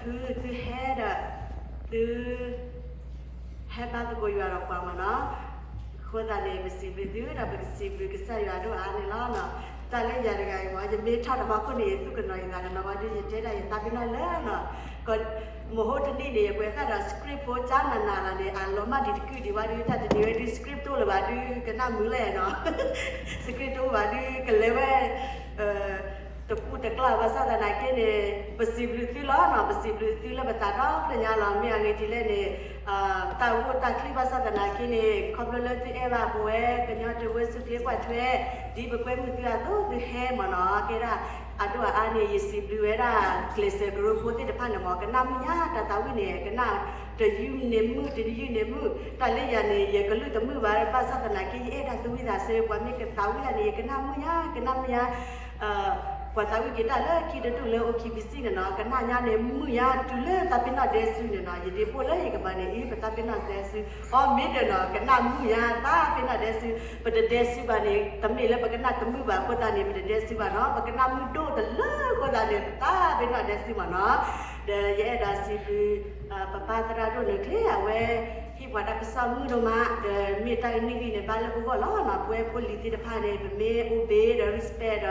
tu hera tu heba tu goyu ara pa mana khoda ne bisibli tu ra bisibli ke sa ya do ane la na ta le ya ga ma je me tha da ma ko ne tu ka no ya na ba de je da ya ta bi na le na ko mo ho tani ne ya ko ka da script po cha na na la ne a lo ma di ku di wa di ta di script to la ba di ka na mu le no script to ba di ka le baตะกูตะกล้าภาษาตะนาเกเนี่ย possibility ล้อเนาะ possibility แล้วบตาดอกปญาลามีอันนี้ที่เล่เนี่ยตาวูตะคลิภาษาตะนาเกเนี่ยคอมเลติเอวาบัวปญาตะเวสุเทกว่าช่วยดีบกวยมือตัวตู้คือแฮมเนาะเกราอะตัวอันนี้ยิสิบลิเวราเคลเซกรุ๊ปโพติตะพันหมอกันนำญาตะตาวิเนี่ยกันน่ะตะยูเนมือตะยูเนมือตะเลยยาเนี่ยยกลุตะมือบาภาษาตะนาเกเอดะตุวิดาเซกว่ามีกันตาวิยาเนี่ยกันนำญากันนำญากว่าสาวิกินได้เลยคิดดูเลยโอเคบิสิเนาะกันน่าญาเนี่ยมือยาดูเลยตาเป็นน่ะเดซุเนาะยเดโพเลยกับมันเนี่ยตาเป็นน่ะเดซุอ๋อมิดเนาะกันน่ามือยาตาเป็นน่ะเดซุปะเดซุบาเนี่ยตำนี่เลยปะกันน่ะตำมือบาก็ตาเนี่ยปะเดซุบาเนาะปะกันน่ามือโดตะเลยก็ตาเนี่ยตาเป็นน่ะเดซุมาเนาะเดยะดาซิบิปะปาตราโดเนี่ยเคลียเวที่ว่าดักซ้อมมือโดมาเดมีตาอินนี่เนี่ยบาลก็ล้อเนาะป่วยโพลิติตะพาเนี่ยเมโอเบเดริสเปด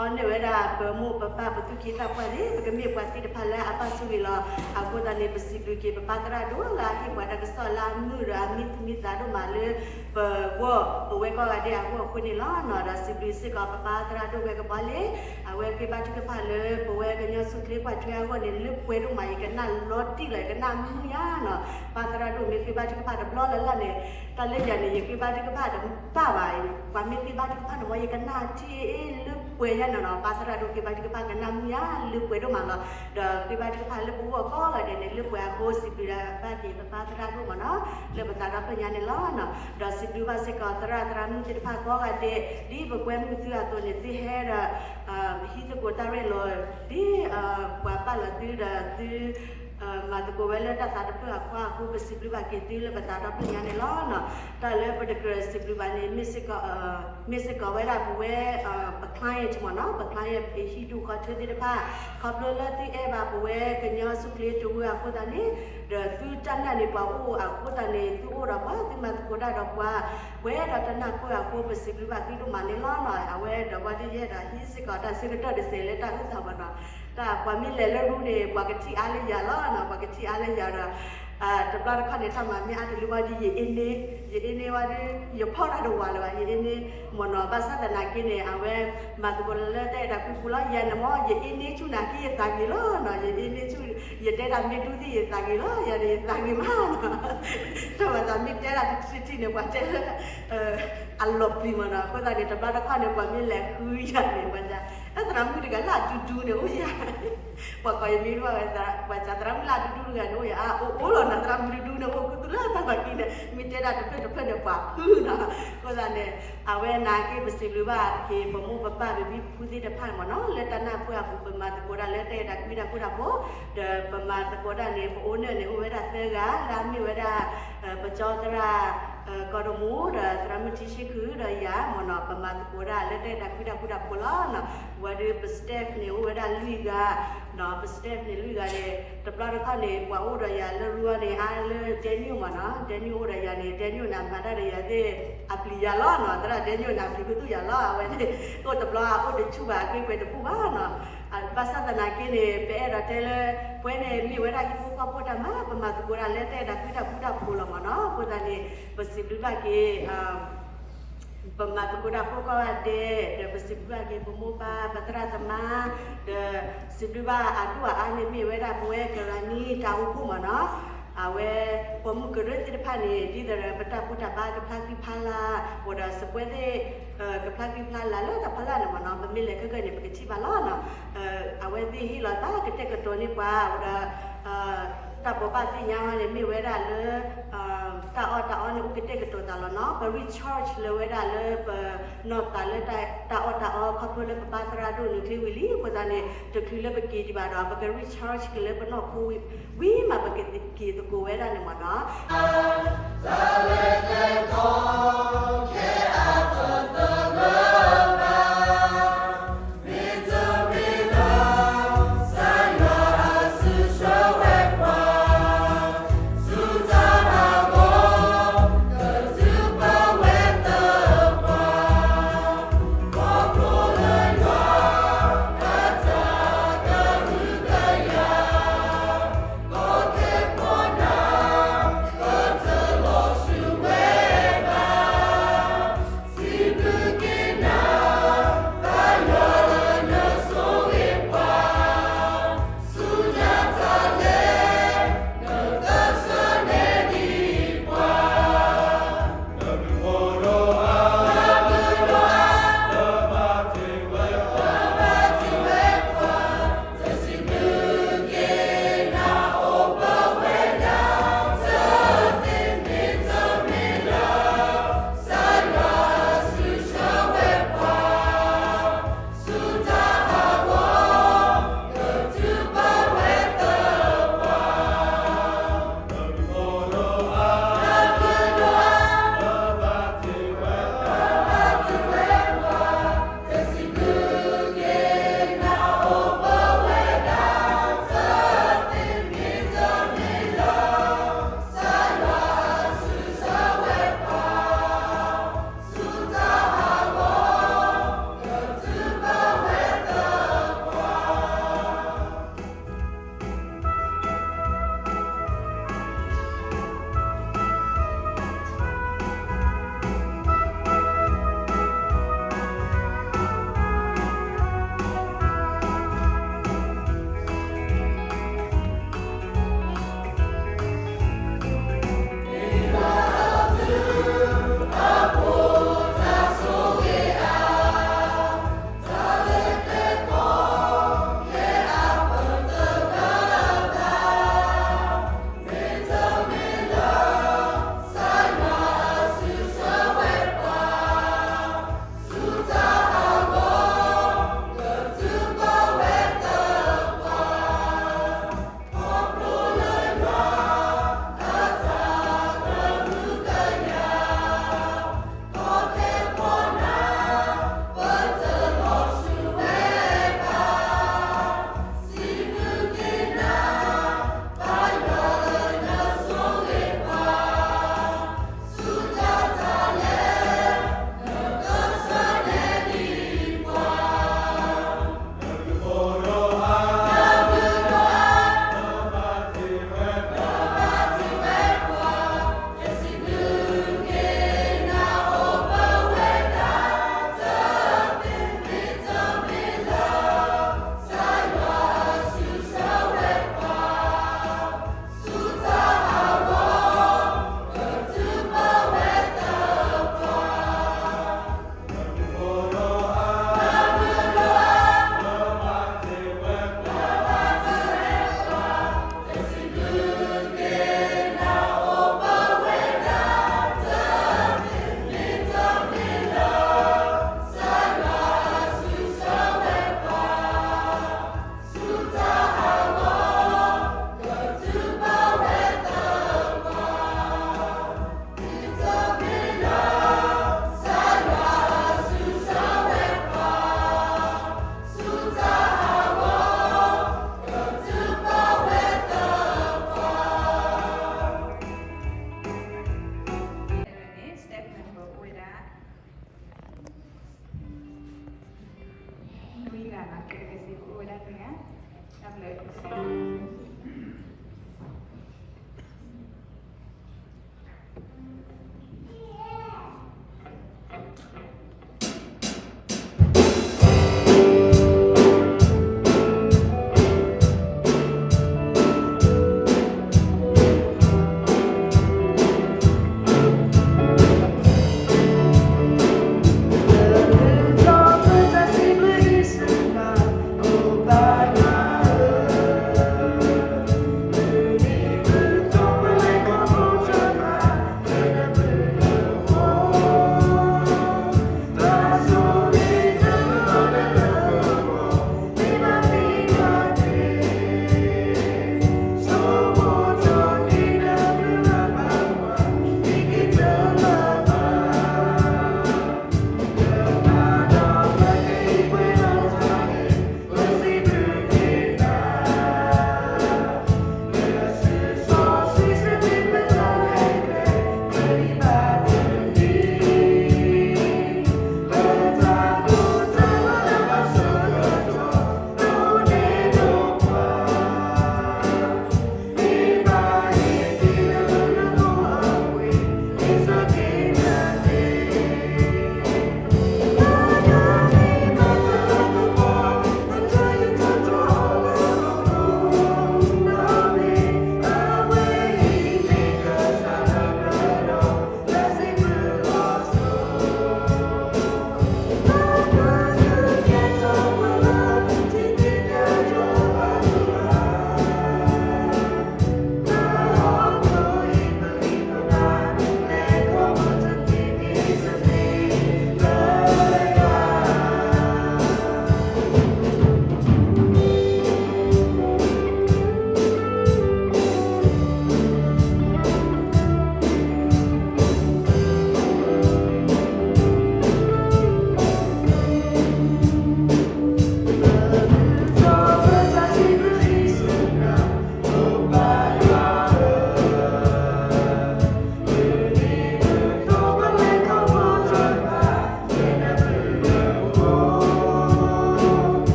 อันนี้เวลาเปิดมูปะปาปะตุกีตาปะนี่ก็มีกว่าที่ตะพาละอะปาสุวิลาอะโกตาเนี่ยบิบิกิปะปาตราโดลาที่ว่าดักซ้อลามือรามิตาโดมาเลยเปวอเวก็ว่าเดียก็คนนี่ล้อเนาะดาซิบิสิก็ปะปาตราโดเวก็บ่เลยอะเวก็บาตุกะพาเลยปะเวก็เนี่ยสุดเลยกว่าช่วยก็เนี่ยลึกเวโดมาอีกันน่ะรถที่เลยกันน่ะมือยาเนาะปาตราโดมีก็บาตุกะพาดบล้อละเนี่ยตะเลยยาเนี่ยก็บาตุกะพาดป้าไว้กว่ามีก็บาตุกะพาดว่าอีกันน่ะที่ลึกเวya no pasara do ke badi ke pa ganam ya lu kwe do mala da ke badi ke pa le bu ko ga de ne lu kwe ko si bi da ba de pasara do ma no le ba da pa nya ne la no da si bi ba se ka tara mu te pa ko ga de di ba kwe mu tu ya to ne ti he da hi to ko ta re lo di kwa pa la ti da tiมาตะโกเวลตาสาดเพื่อคว้าคู่ไปสิบลิบาเกติเลยภาษาดับเบิลยาในล้อเนาะแต่เลยประเดี๋ยวสิบลิบาเนี่ยมิสก็เวลาบุเวปักคลายจังหวะเนาะปักคลายไปฮิดูก็เชื่อที่ผ้าขับรถแล้วที่บาบุเวกันยอสุกเลียจูอากูตานี่เดี๋ยวตู้จันน่ะนี่ป่าวอากูตานี่ตู้เราว่าที่มาตะโกได้ดอกว่าเวเราจะนั่งกูอากูไปสิบลิบาที่ดูมาในล้อหน่อยเอาเวเดี๋ยววันที่เย็นฮิสิก็ได้สิกระโดดเสร็จแล้วตั้งที่ทำมันเนาะแต่ความมีเล่ห์รู้เนี่ยปกติอะไรอย่างล้อเนาะปกติอะไรอย่างแต่ปลาข้าวเนี่ยทำมาไม่อาจจะรู้ว่าดีเย็นเนี่ยว่าดีอย่าพ่อเราดูว่าเลยว่าเย็นเนี่ยมันภาษาแต่นักกินเนี่ยเอาไว้มาตัวเล่แต่ดักกุลาเย็นนะมั้งเย็นเนี่ยชุนักกินตากิโลเนาะเย็นเนี่ยชุเย็นแต่ดำเนี่ยดูที่ตากิโลเย็นเนี่ยตากิมาเนาะถ้าว่าดำเนี่ยแต่ละที่เนี่ยว่าแต่อัลลอฮ์พิมันเนาะก็ตอนนี้แต่ปลาข้าวเนี่ยความมีแหลกคืออย่างเนี่ยมันจะแต่เราไม่ได้กันละดูเนี่ยโอ้ยว่าก็ยังมีว่าจะเราไม่ละดูกันโอ้ยโอ้หล่อนเราไม่ดูเนี่ยโอ้ก็ตัวละตั้งแต่กินเนี่ยมีแต่ละเพื่อนเนี่ยกว่าพื้นนะก็ตอนนี้เอาไว้นาเก็บสิบหรือว่าเก็บประมูลป้าไปพิพูดที่จะผ่านมาเนาะแล้วตอนนั้นเพื่อผู้ประมาณตะโกนแล้วแต่ดักวิดาผู้ดักโบเดี๋ยวประมาณตะโกนเนี่ยโอ้เนี่ยโอ้เวลาเสือกะร้านมีเวลาประจอตระก็ดมูเดสรามิชิชิคือเดียมอนประมาณกูได้แล้วได้ดักวิดากูดักกูล้อนว่าเดือบสเตฟเนี่ยว่าได้ลุยกาเนาะสเตฟเนี่ยลุยกาเนี่ยแต่ปลาเราเนี่ยว่าโอ้เดียแล้วรัวเนี่ยเลยเดนิวมาเนาะเดนิวเดียเนี่ยเดนิวนำมาได้เดียเดอัปลียาล้อเนาะแต่เดนิวนำที่กูตุยาล้อไว้เนี่ยก็แต่ปลาโอ้เดชูบาคือไปแต่ผู้บ้านเนาะภาษาตะนาเกเนี่ยเปรอะเตลเพื่อนเนี่ยมีเวลาที่ผู้ก็พูดมาประมาณกูได้แล้วแต่ดักวิดากูดักกูล้อมาเนาะกูตอนนี้Bersibuk lagi pematu kuda pokok ada, dah bersibuk lagi pemuda batera sama, dah sibuk adua ane mi weda buat kerani tahu pun mana, awe pemuda kerja depan ni di dalam benda puda bag kepala pala, boda sepuade kepala pala lalu tak pala nama nama pemilik kerja ni pergi cibala na, awe di hilang tak kita ketoni pa, bodaแต่บอกว่าที่ยังเนี่ยมีเวลาเลยแต่อเนี่ยอุกเตกตัวตลอดเนาะไปรีชาร์จเลยเวลาเลยไปนอกตาเลยแต่เขาพูดเลยภาษาดูนึกที่วิลลี่คนนั้นเนี่ยจะคือเลยไปกี่ที่บ้านเราไปรีชาร์จกันเลยไปนอกคุยวิ่งมาไปกี่ตัวกูเวลาเนี่ยมันเนาะShow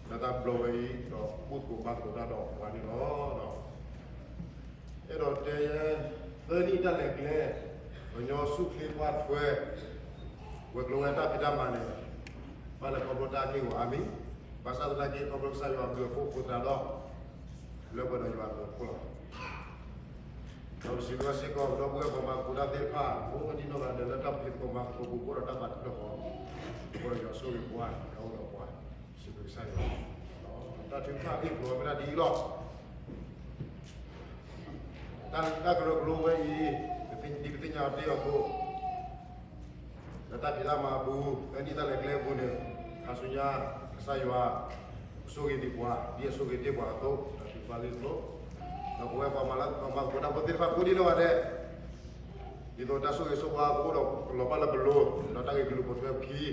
Data blowai do buku bangku da do wani do edo de thani ta le kle onyo su kle kwa twe we glonga ta pita mane bala ko bota ki wa ami pasal lagi ko blok sa yo abdo ko putra do le bo do yo abdo ko do si ko do bu ko ma ku da de pa ko ni no ga de ta pit ko ma ko bu ko ta ba do ko yo so ri kwa do do kwa si ko sa yo taถึงภาพที่โปรยไม่ได้ดีหรอกตั้งกระโดดไว้เป็นดีเป็นยาวเดียวกูแล้วตั้งที่เรามาบูอันนี้ตั้งเล็กๆกูเนี่ยข้าสุญญาสายว่าสุกิดีกว่าdia sugiดีกว่าtu tapi balik tu nak buat pamalan pamalกูnak betul pakกูdi luar deh itu dah sugi sukaกูdok lupa lah belum datang ke dulu buat pergi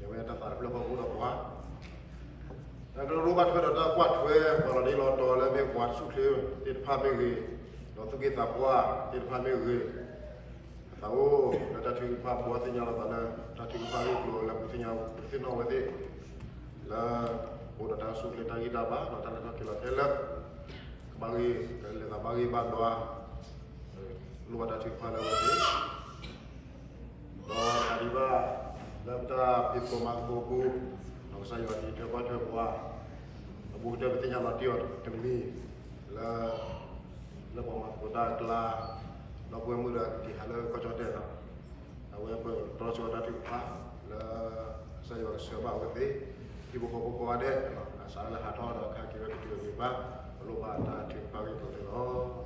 yang mana tak tarik lupaกูdok buatแต่เรารู้ว่าเขาจะกวาดเว้ยพอเราได้รอต่อแล้วไม่กวาดสุดเลยติดผ้าไม่เลยเราต้องกินตาบัวติดผ้าไม่เลยแต่โอ้เราจะถึงผ้าบัวที่ยาวตอนนั้นจะถึงผ้าไม่กลัวแล้วที่ยาวที่นอกไว้ดิแล้วโอ้เราจะสุดเลยทางกีตาบ้าเราจะเล่นกีฬาเทเลบางทีเล่นบางทีบ้านดัวรู้ว่าจะถึงผ้าแล้วไว้ดิเราtadi bah dalam tahap itu mangkuku saya wadi dapat buat buat betulnya latihan demi la pemain kota kelah la pemain muda di hal kau coba dah awak terus coba tadi la saya wadi sebab berarti di buku-buku ada salah hati orang kaki wadi juga ni bah lupa tak tiba itu loh.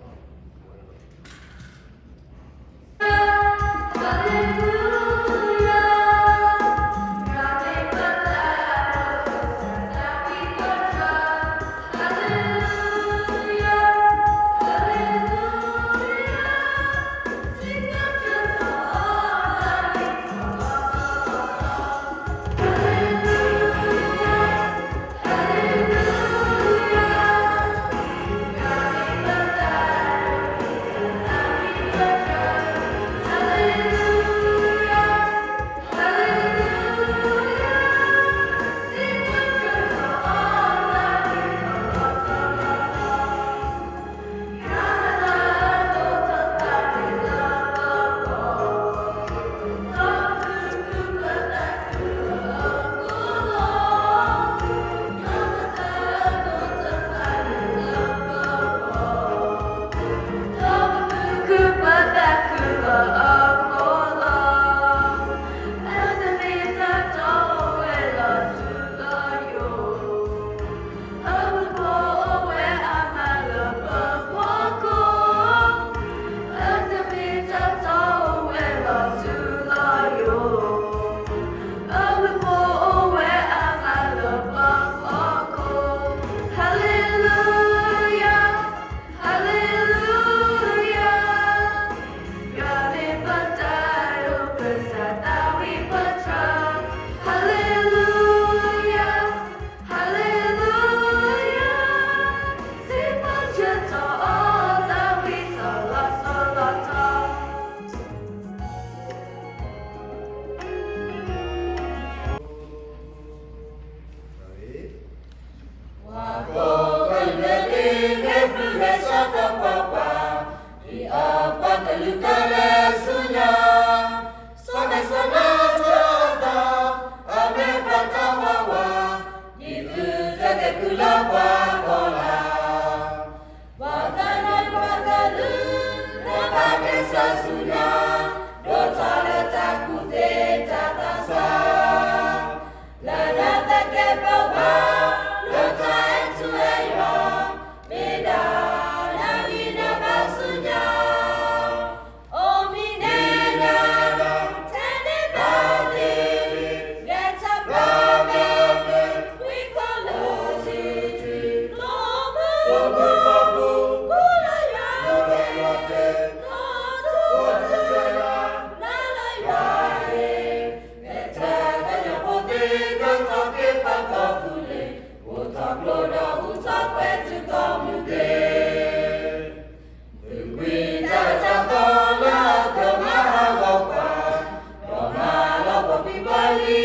di